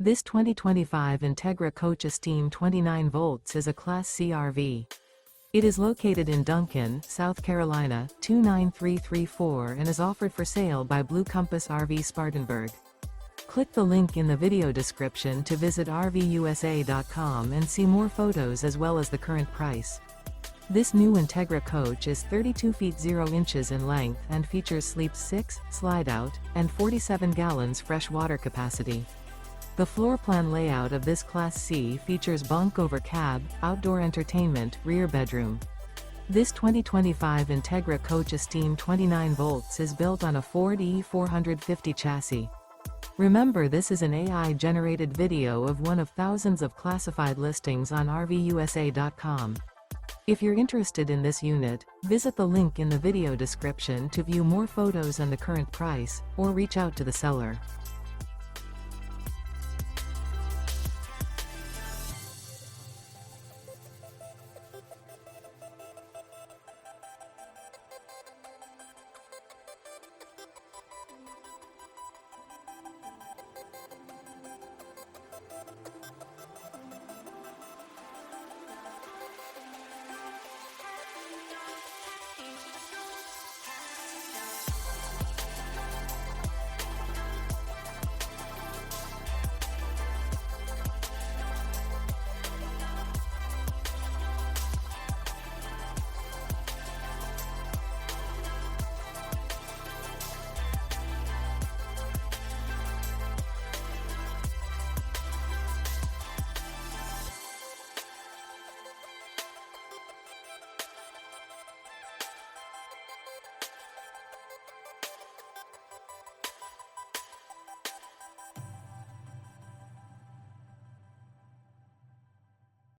This 2025 Entegra Coach Esteem 29 volts is a Class C RV. It is located in Duncan, South Carolina, 29334 and is offered for sale by Blue Compass RV Spartanburg. Click the link in the video description to visit RVUSA.com and see more photos as well as the current price. This new Entegra Coach is 32 feet 0 inches in length and features sleep 6, Slideout, and 47 gallons fresh water capacity. The floor plan layout of this Class C features bunk over cab, outdoor entertainment, rear bedroom. This 2025 Entegra Coach Esteem 29 volts is built on a Ford E450 chassis. Remember, this is an AI-generated video of one of thousands of classified listings on RVUSA.com. If you're interested in this unit, visit the link in the video description to view more photos and the current price, or reach out to the seller.